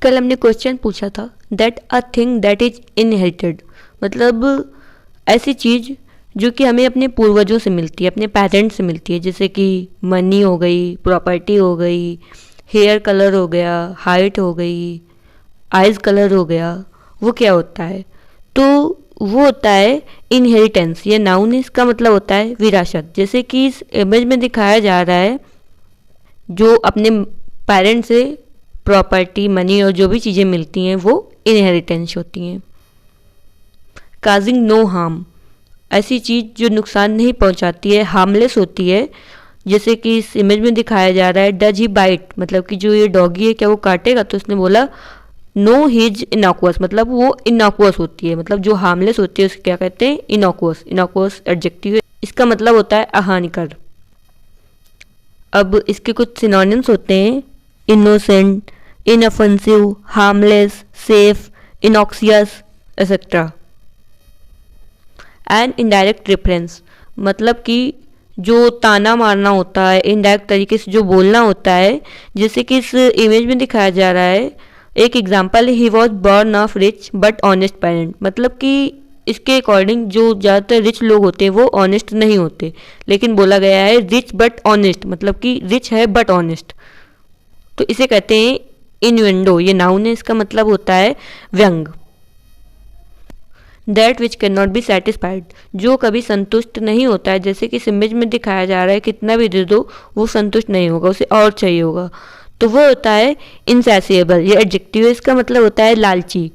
कल हमने क्वेश्चन पूछा था that a thing that is inherited, मतलब ऐसी चीज़ जो कि हमें अपने पूर्वजों से मिलती है, अपने पेरेंट्स से मिलती है, जैसे कि मनी हो गई, प्रॉपर्टी हो गई, हेयर कलर हो गया, हाइट हो गई, आइज कलर हो गया। वो क्या होता है? तो वो होता है इनहेरिटेंस। ये नाउन है, इसका मतलब होता है विरासत। जैसे कि इस इमेज में दिखाया जा रहा है, जो अपने पेरेंट्स से प्रॉपर्टी, मनी और जो भी चीज़ें मिलती हैं वो इनहेरिटेंस होती हैं। काजिंग नो हार्म, ऐसी चीज़ जो नुकसान नहीं पहुंचाती है, हार्मलेस होती है। जैसे कि इस इमेज में दिखाया जा रहा है डज ही बाइट, मतलब कि जो ये डॉगी है क्या वो काटेगा? तो उसने बोला नो हिज इनॉक्वस, मतलब वो इनॉक्वस होती है, मतलब जो हार्मलेस होती है उसको क्या कहते हैं? इनॉक्वस। इनॉक्वस एडजेक्टिव है, इसका मतलब होता है अहानिकर। अब इसके कुछ सिनोनिम्स होते हैं, innocent, inoffensive, harmless, safe, innocuous etcetera. And indirect reference, मतलब कि जो ताना मारना होता है, इनडायरेक्ट तरीके से जो बोलना होता है, जैसे कि इस इमेज में दिखाया जा रहा है। एक एग्जांपल है he was born of rich but honest parent, मतलब कि इसके अकॉर्डिंग जो ज़्यादातर रिच लोग होते हैं वो ऑनेस्ट नहीं होते, लेकिन बोला गया है रिच बट ऑनेस्ट, मतलब कि रिच है बट ऑनेस्ट। तो इसे कहते हैं इन्वेंडो। ये नाउन है, इसका मतलब होता है व्यंग। That which can not be satisfied, जो कभी संतुष्ट नहीं होता है। जैसे कि इस इमेज में दिखाया जा रहा है कितना भी दे दो वो संतुष्ट नहीं होगा, उसे और चाहिए होगा, तो वो होता है इनसैसिएबल। ये एडजेक्टिव है, इसका मतलब होता है लालची।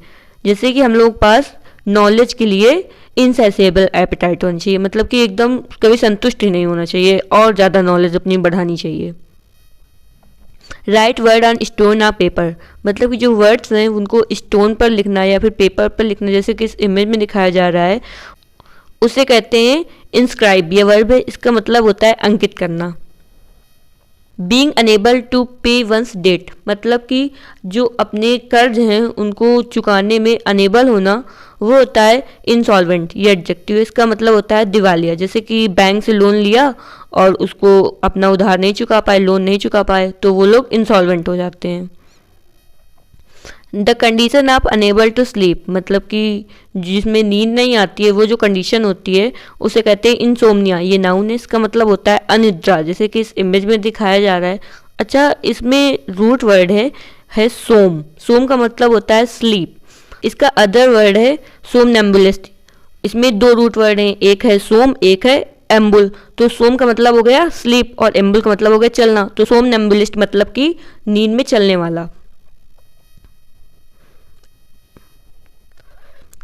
जैसे कि हम लोग पास नॉलेज के लिए इनसैसिएबल एपेटाइट होनी चाहिए, मतलब कि एकदम कभी संतुष्ट ही नहीं होना चाहिए, और ज़्यादा नॉलेज अपनी बढ़ानी चाहिए। राइट वर्ड ऑन स्टोन और पेपर, मतलब कि जो वर्ड्स हैं उनको स्टोन पर लिखना या फिर पेपर पर लिखना, जैसे कि इस इमेज में दिखाया जा रहा है, उसे कहते हैं इंस्क्राइब। ये वर्ब है, इसका मतलब होता है अंकित करना। बीइंग अनेबल टू पे वंस डेट, मतलब कि जो अपने कर्ज हैं उनको चुकाने में अनेबल होना, वो होता है इंसॉल्वेंट। ये एडजेक्टिव, इसका मतलब होता है दिवालिया। जैसे कि बैंक से लोन लिया और उसको अपना उधार नहीं चुका पाए, लोन नहीं चुका पाए, तो वो लोग इंसॉल्वेंट हो जाते हैं। The condition of unable to sleep, मतलब कि जिसमें नींद नहीं आती है, वो जो कंडीशन होती है उसे कहते हैं इंसोम्निया। ये नाउन है, इसका मतलब होता है अनिद्रा, जैसे कि इस इमेज में दिखाया जा रहा है। अच्छा, इसमें रूट वर्ड है सोम। सोम का मतलब होता है स्लीप। इसका अदर वर्ड है सोमनेम्बुलिस्ट। इसमें दो रूट वर्ड हैं, एक है सोम, एक है एम्बुल। तो सोम का मतलब हो गया स्लीप और एम्बुल का मतलब हो गया चलना, तो सोमनेम्बुलिस्ट मतलब कि नींद में चलने वाला।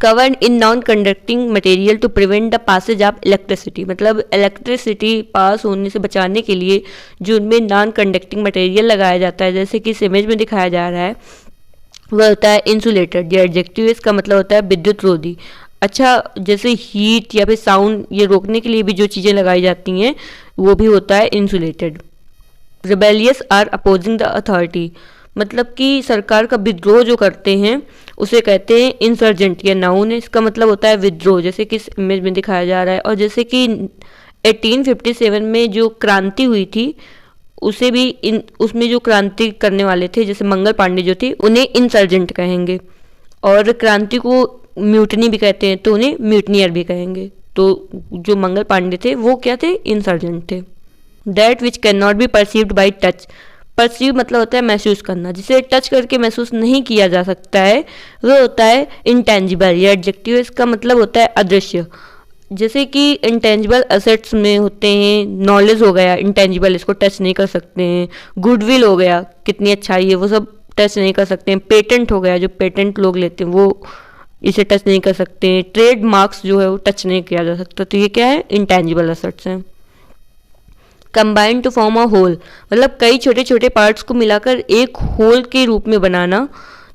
Covered in non conducting material to prevent the passage of electricity, मतलब इलेक्ट्रिसिटी पास होने से बचाने के लिए जो उनमें नॉन कंडक्टिंग मटेरियल लगाया जाता है, जैसे कि इस इमेज में दिखाया जा रहा है, वह होता है इंसुलेटेड। ये एडजेक्टिव, इसका मतलब होता है विद्युत रोधी। अच्छा, जैसे हीट या फिर साउंड ये रोकने के लिए भी जो चीज़ें लगाई जाती हैं वो भी होता है insulated. Rebellious are opposing the authority, मतलब कि सरकार का विद्रोह जो करते हैं उसे कहते हैं इंसर्जेंट। ये नाउन है, इसका मतलब होता है विद्रोह, जैसे कि इस इमेज में दिखाया जा रहा है। और जैसे कि 1857 में जो क्रांति हुई थी उसे भी उसमें जो क्रांति करने वाले थे, जैसे मंगल पांडे जो थे, उन्हें इंसर्जेंट कहेंगे। और क्रांति को म्यूटनी भी कहते हैं, तो उन्हें म्यूटनियर भी कहेंगे। तो जो मंगल पांडे थे वो क्या थे? इंसर्जेंट थे। That which can not be perceived by touch, perceive मतलब होता है महसूस करना, जिसे टच करके महसूस नहीं किया जा सकता है वो होता है इंटेंजिबल। ये एडजेक्टिव, इसका मतलब होता है अदृश्य। जैसे कि इंटेंजिबल असेट्स में होते हैं, नॉलेज हो गया इंटेंजिबल, इसको टच नहीं कर सकते हैं। गुडविल हो गया, कितनी अच्छाई है, वो सब टच नहीं कर सकते हैं। पेटेंट हो गया, जो पेटेंट लोग लेते हैं वो इसे टच नहीं कर सकते हैं। ट्रेड मार्क्स जो है वो टच नहीं किया जा सकता, तो ये क्या है? इंटेंजिबल असेट्स हैं। Combine to form a whole, मतलब कई छोटे छोटे पार्ट्स को मिलाकर एक होल के रूप में बनाना,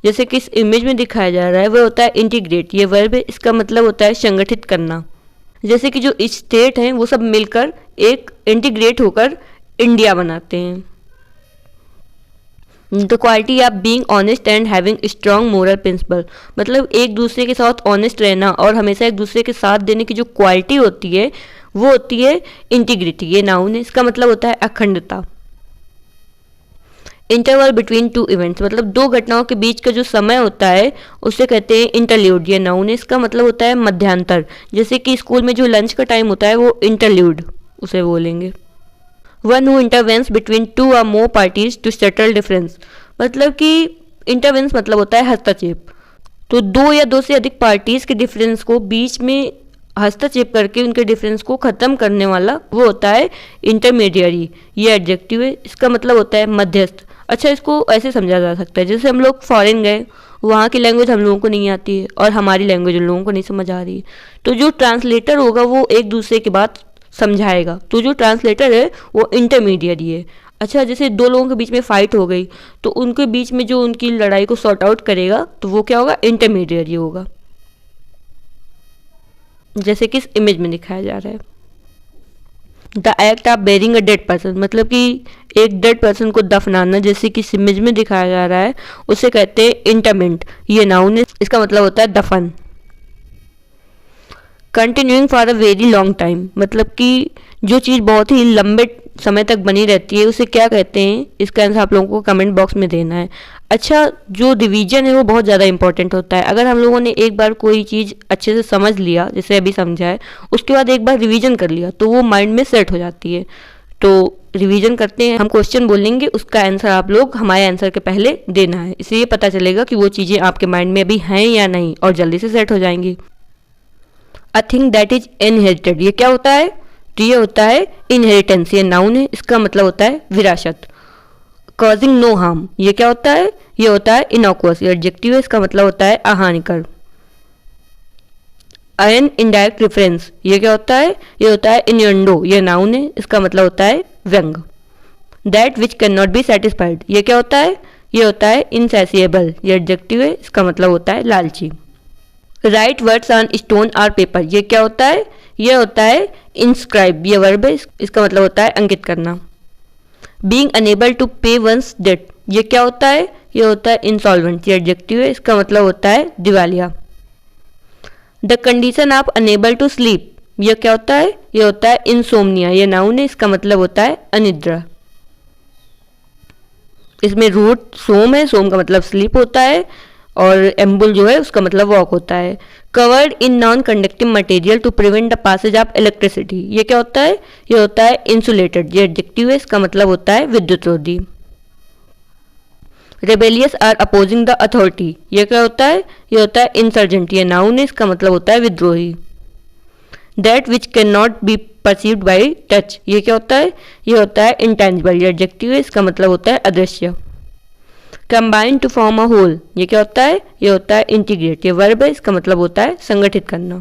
जैसे कि इस इमेज में दिखाया जा रहा है, वह होता है इंटीग्रेट। ये वर्ब है, इसका मतलब होता है संगठित करना। जैसे कि जो स्टेट हैं वो सब मिलकर एक इंटीग्रेट होकर इंडिया बनाते हैं। The quality of being honest and having strong moral principle, मतलब एक दूसरे के साथ ऑनेस्ट रहना और हमेशा एक दूसरे के साथ देने की जो क्वालिटी होती है वो होती है इंटीग्रिटी। ये नाउन है, इसका मतलब होता है अखंडता। इंटरवल बिटवीन टू इवेंट्स, मतलब दो घटनाओं के बीच का जो समय होता है उसे कहते हैं इंटरल्यूड। ये नाउन है, इसका मतलब होता है मध्यांतर। जैसे कि स्कूल में जो लंच का टाइम होता है वो इंटरल्यूड उसे बोलेंगे। One who intervenes between two or more parties to settle difference, मतलब कि इंटरवेंस मतलब होता है हस्तक्षेप। तो दो या दो से अधिक पार्टीज के डिफरेंस को बीच में हस्तक्षेप करके उनके डिफरेंस को ख़त्म करने वाला वो होता है इंटरमीडियरी। ये एडजेक्टिव है, इसका मतलब होता है मध्यस्थ। अच्छा, इसको ऐसे समझा जा सकता है जैसे हम लोग फॉरेन गए, वहाँ की लैंग्वेज हम लोगों को नहीं आती है और हमारी लैंग्वेज उन लोगों को नहीं समझ आ रही है, तो जो ट्रांसलेटर होगा वो एक दूसरे की बात समझाएगा। तो जो ट्रांसलेटर है वो इंटरमीडियरी है। अच्छा, जैसे दो लोगों के बीच में फ़ाइट हो गई तो उनके बीच में जो उनकी लड़ाई को सॉर्ट आउट करेगा तो वो क्या होगा, इंटरमीडियरी होगा। जैसे कि इस इमेज में दिखाया जा रहा है, the act of burying a dead person, मतलब कि एक डेड पर्सन को दफनाना, जैसे कि इस इमेज में दिखाया जा रहा है, उसे कहते हैं इंटरमेंट। ये नाउन है, इसका मतलब होता है दफन। Continuing for a very long time, मतलब कि जो चीज़ बहुत ही लंबे समय तक बनी रहती है उसे क्या कहते हैं, इसका आंसर आप लोगों को कमेंट बॉक्स में देना है। अच्छा, जो रिवीजन है वो बहुत ज़्यादा इंपॉर्टेंट होता है। अगर हम लोगों ने एक बार कोई चीज़ अच्छे से समझ लिया, जैसे अभी समझा है, उसके बाद एक बार रिवीजन कर लिया तो वो माइंड में सेट हो जाती है। तो रिवीजन करते हैं, हम क्वेश्चन बोलेंगे, उसका आंसर आप लोग हमारे आंसर के पहले देना है। इससे ये पता चलेगा कि वो चीज़ें आपके माइंड में अभी हैं या नहीं, और जल्दी से सेट हो जाएंगी। A thing that is inherited, ये क्या होता है, तो ये होता है इनहेरिटेंस। ये नाउन है, इसका मतलब होता है विरासत। कॉजिंग नो हार्म, ये क्या होता है, ये होता है इनॉक्वस। ये एडजेक्टिव है, इसका मतलब होता है अहानिकर। एन इनडायरेक्ट रेफरेंस, ये क्या होता है, ये होता है इन्यूंडो। ये नाउन है, इसका मतलब होता है व्यंग। That which can not be satisfied, ये क्या होता है, ये होता है इनसैसिएबल। ये एडजेक्टिव है, इसका मतलब होता है लालची। राइट वर्ड्स ऑन स्टोन और पेपर, ये क्या होता है, ये होता है इंस्क्राइब। ये वर्ब है, इसका मतलब होता है अंकित करना। बीइंग अनेबल टू पे वंस डेट, ये क्या होता है, ये होता है इंसॉल्वेंट। ये एडजेक्टिव है, इसका मतलब होता है दिवालिया। The condition of unable to sleep, ये क्या होता है, ये होता है इंसोम्निया। ये नाउन है, इसका मतलब होता है अनिद्रा। इसमें रूट सोम है, सोम का मतलब स्लीप होता है, और एम्बुल जो है उसका मतलब वॉक होता है। Covered in non conducting material to prevent the passage of electricity, ये क्या होता है, ये होता है इंसुलेटेड। ये एडजेक्टिव है, इसका मतलब होता है विद्युतरोधी। Rebellious or opposing the authority, ये क्या होता है, ये होता है इंसर्जेंट। ये नाउन है, इसका मतलब होता है विद्रोही। That which can not be perceived by touch, ये क्या होता है, ये होता है इंटेंजिबल। ये एडजेक्टिव है, इसका मतलब होता है अदृश्य। Combine to form a whole, ये क्या होता है, ये होता है इंटीग्रेट। ये वर्ब है, इसका मतलब होता है संगठित करना।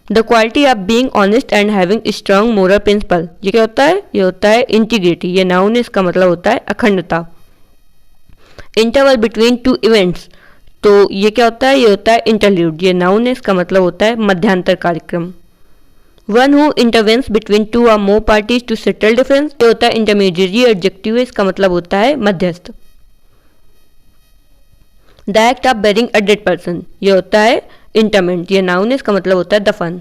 The quality of being honest and having strong moral principle, ये क्या होता है, ये होता है इंटीग्रिटी। ये नाउन है, इसका मतलब होता है अखंडता। इंटरवल बिटवीन टू इवेंट्स, तो ये क्या होता है, ये होता है इंटरल्यूड। ये नाउन है, इसका मतलब होता है मध्यांतर कार्यक्रम। One who intervenes between two or more parties to settle difference, ये होता है इंटरमीडिएट। एडजेक्टिव है, इसका मतलब होता है मध्यस्थ। The act of burying a dead person, ये होता है इंटरमेंट। ये नाउन है, इसका मतलब होता है दफन।